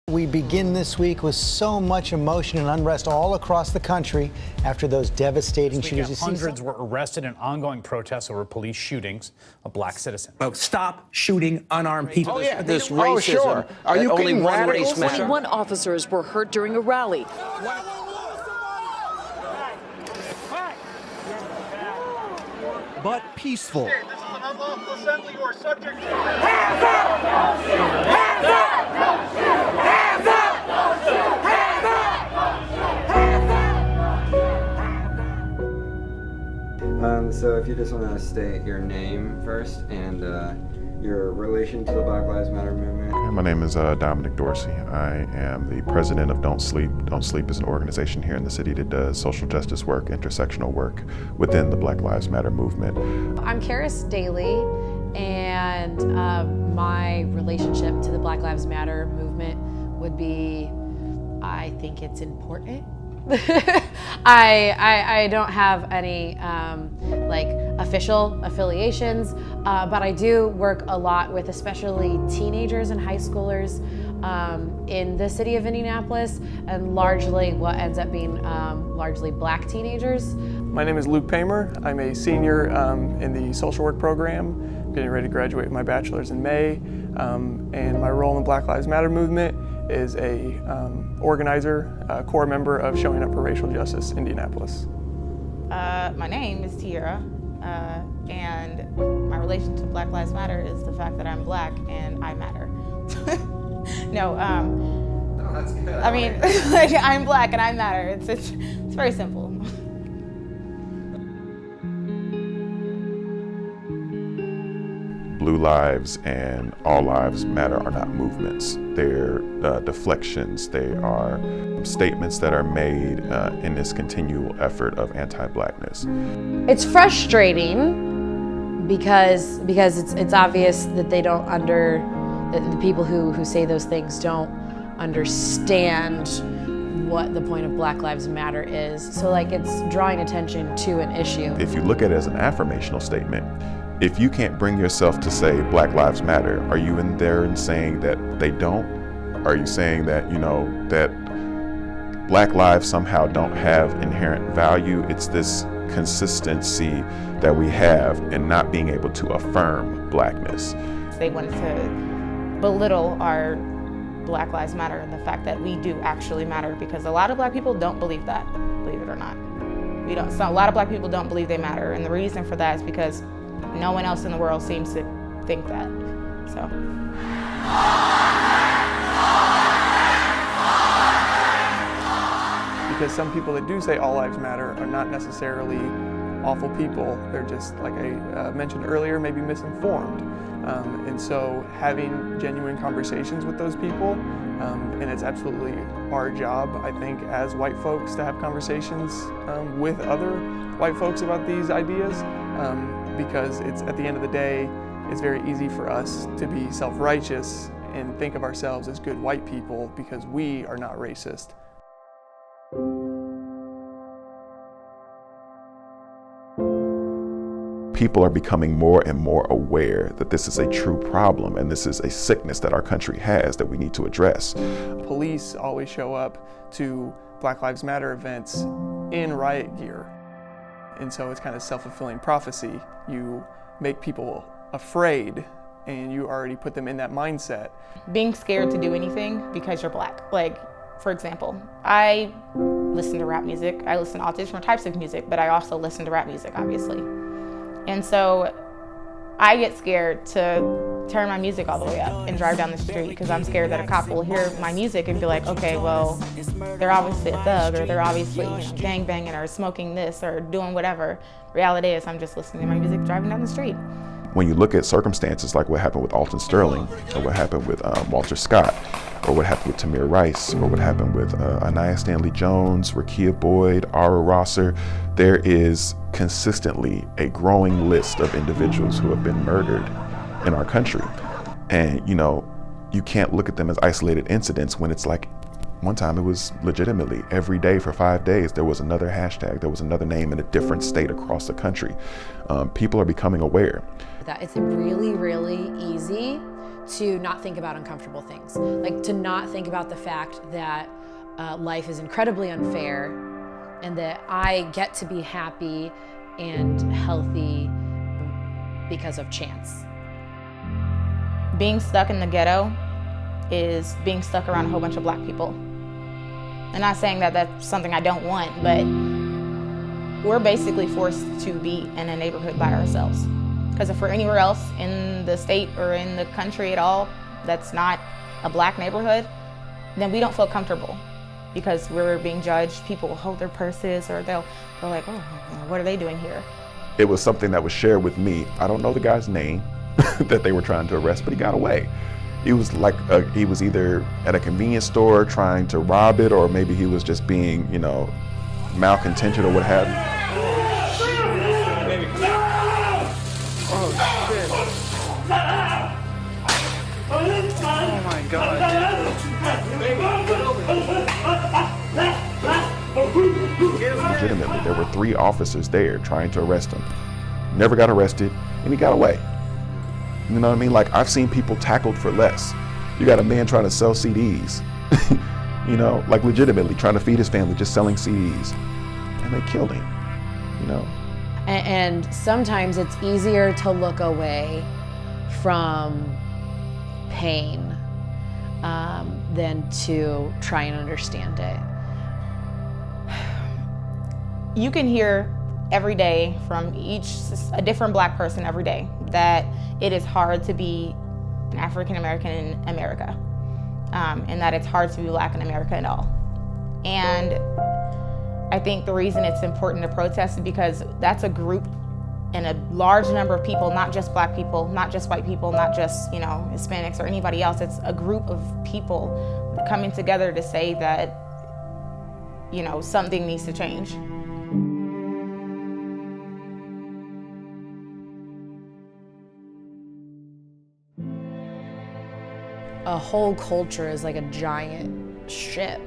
We begin this week with so much emotion and unrest all across the country after those devastating shootings. Hundreds were arrested in ongoing protests over police shootings of black citizens. Stop shooting unarmed people. Oh, yeah, this racism. Sure. Are you only kidding? one race matters? 21 officers were hurt during a rally. But peaceful. This is an unlawful assembly. You are subject to... Hands up! Don't shoot! Hands up! Don't shoot! Hands up! Don't shoot! Hands up! Hands up! So if you just want to state your name first and your relation to the Black Lives Matter movement. My name is Dominic Dorsey. I am the president of Don't Sleep. Don't Sleep is an organization here in the city that does social justice work, intersectional work within the Black Lives Matter movement. I'm Karis Daly, and my relationship to the Black Lives Matter movement would be, I think it's important. I don't have any like official affiliations, but I do work a lot with especially teenagers and high schoolers in the city of Indianapolis, and largely what ends up being largely black teenagers. My name is Luke Paymer. I'm a senior in the social work program. I'm getting ready to graduate with my bachelor's in May, and my role in the Black Lives Matter movement is a organizer, a core member of Showing Up for Racial Justice Indianapolis. My name is Tiara, and my relation to Black Lives Matter is the fact that I'm black and I matter. No, That's good. I mean, like, I'm black and I matter. It's very simple. Blue lives and all lives matter are not movements. They're deflections. They are statements that are made in this continual effort of anti-blackness. It's frustrating because it's obvious that they don't the people who say those things don't understand what the point of Black Lives Matter is. So like, it's drawing attention to an issue. If you look at it as an affirmational statement, if you can't bring yourself to say Black Lives Matter, are you in there and saying that they don't? Are you saying that, you know, that Black lives somehow don't have inherent value? It's this consistency that we have in not being able to affirm blackness. They wanted to belittle our Black Lives Matter and the fact that we do actually matter, because a lot of black people don't believe that, believe it or not. So a lot of black people don't believe they matter, and the reason for that is because no one else in the world seems to think that, so. Because some people that do say all lives matter are not necessarily awful people. They're just, like I mentioned earlier, maybe misinformed. And so having genuine conversations with those people, and it's absolutely our job, I think, as white folks to have conversations with other white folks about these ideas, because it's, at the end of the day, it's very easy for us to be self-righteous and think of ourselves as good white people because we are not racist. People are becoming more and more aware that this is a true problem and this is a sickness that our country has that we need to address. Police always show up to Black Lives Matter events in riot gear. And so it's kind of self-fulfilling prophecy. You make people afraid and you already put them in that mindset. Being scared to do anything because you're black. Like, for example, I listen to rap music. I listen to all different types of music, but I also listen to rap music, obviously. And so I get scared to turn my music all the way up and drive down the street because I'm scared that a cop will hear my music and be like, okay, well, they're obviously a thug, or they're obviously, you know, gangbanging or smoking this or doing whatever. Reality is I'm just listening to my music driving down the street. When you look at circumstances like what happened with Alton Sterling, or what happened with Walter Scott, or what happened with Tamir Rice, or what happened with Anaya Stanley Jones, Rekia Boyd, Ara Rosser, there is consistently a growing list of individuals who have been murdered in our country. And, you know, you can't look at them as isolated incidents when it's like, one time it was legitimately every day for 5 days, there was another hashtag, there was another name in a different state across the country. People are becoming aware. That it's really, really easy to not think about uncomfortable things, like to not think about the fact that life is incredibly unfair and that I get to be happy and healthy because of chance. Being stuck in the ghetto is being stuck around a whole bunch of black people. I'm not saying that that's something I don't want, but we're basically forced to be in a neighborhood by ourselves. Because if we're anywhere else in the state or in the country at all that's not a black neighborhood, then we don't feel comfortable because we're being judged. People will hold their purses or they'll go like, oh, what are they doing here? It was something that was shared with me. I don't know the guy's name that they were trying to arrest, but he got away. He was like, he was either at a convenience store trying to rob it, or maybe he was just being, you know, malcontented or what have you. Oh shit. Oh my god. Legitimately, there were 3 officers there trying to arrest him. Never got arrested, and he got away. You know what I mean? Like, I've seen people tackled for less. You got a man trying to sell CDs, you know, like legitimately trying to feed his family, just selling CDs, and they killed him, you know? And sometimes it's easier to look away from pain than to try and understand it. You can hear every day from a different black person every day that it is hard to be an African American in America, and that it's hard to be black in America at all. And I think the reason it's important to protest is because that's a group and a large number of people, not just black people, not just white people, not just, you know, Hispanics or anybody else. It's a group of people coming together to say that, you know, something needs to change. A whole culture is like a giant ship,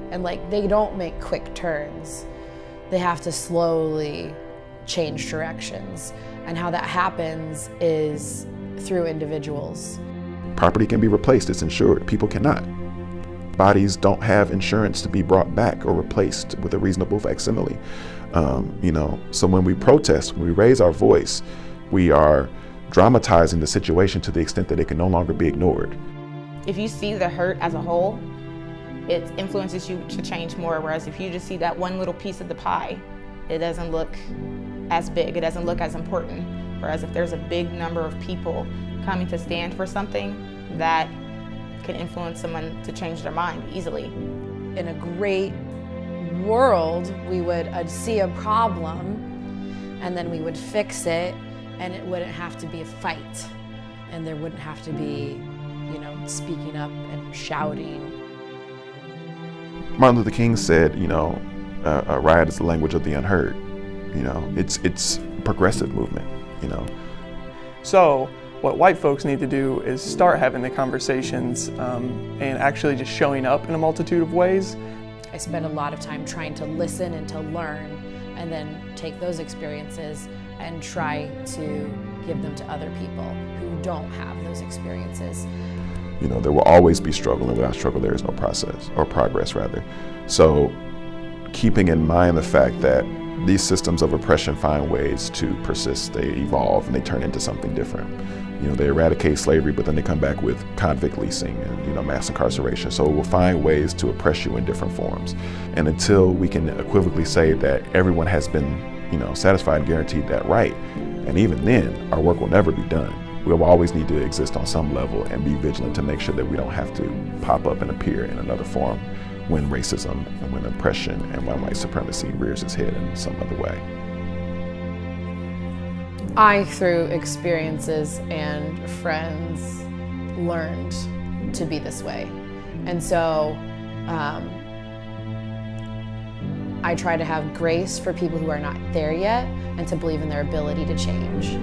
and like they don't make quick turns. They have to slowly change directions, and how that happens is through individuals. Property can be replaced, it's insured. People cannot. Bodies don't have insurance to be brought back or replaced with a reasonable facsimile. You know, so when we protest, when we raise our voice, we are dramatizing the situation to the extent that it can no longer be ignored. If you see the hurt as a whole, it influences you to change more, whereas if you just see that one little piece of the pie, it doesn't look as big, it doesn't look as important. Whereas if there's a big number of people coming to stand for something, that can influence someone to change their mind easily. In a great world, we would see a problem and then we would fix it, and it wouldn't have to be a fight, and there wouldn't have to be, you know, speaking up and shouting. Martin Luther King said, you know, a riot is the language of the unheard. You know, it's a progressive movement, you know. So what white folks need to do is start having the conversations and actually just showing up in a multitude of ways. I spend a lot of time trying to listen and to learn, and then take those experiences and try to give them to other people who don't have those experiences. You know, there will always be struggle, and without struggle there is no process, or progress rather. So keeping in mind the fact that these systems of oppression find ways to persist, they evolve and they turn into something different. You know, they eradicate slavery, but then they come back with convict leasing and, you know, mass incarceration. So we'll find ways to oppress you in different forms. And until we can equivocally say that everyone has been, you know, satisfied and guaranteed that right, and even then, our work will never be done. We'll always need to exist on some level and be vigilant to make sure that we don't have to pop up and appear in another form when racism and when oppression and when white supremacy rears its head in some other way. I, through experiences and friends, learned to be this way. And so I try to have grace for people who are not there yet, and to believe in their ability to change.